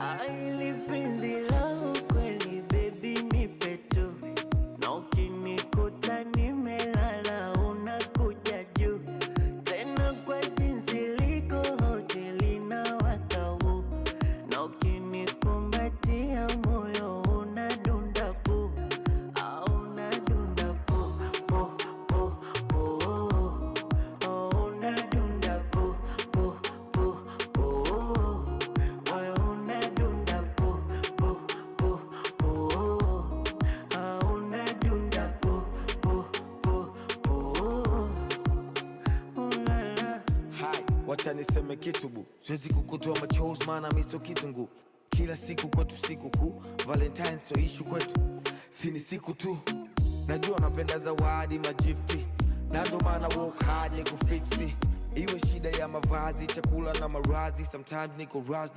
Aili penzi lao kweli baby nipe tu, na ukinikuta nimelala unakuja juu, tena kwa jinsi liko hoteli na watau, na ukinikumbatia moyo unadunda pu, unadunda pu pu pu pu, unadunda pu pu pu pu, moyo unadunda pu pu pu pu, unadunda pu pu pu pu, ulala. Hai, wacha niseme kitu bu, siwezi kukutoa machozi maana mimi sio kitungu. Kila siku kwetu siku kuu, Valentine so issue kwetu, si ni siku tu. Najua napenda zawadi magifti, na ndo maana work hard ni kufixi. Iwe shida ya mavazi, chakula na maradhi, sometimes niko razi.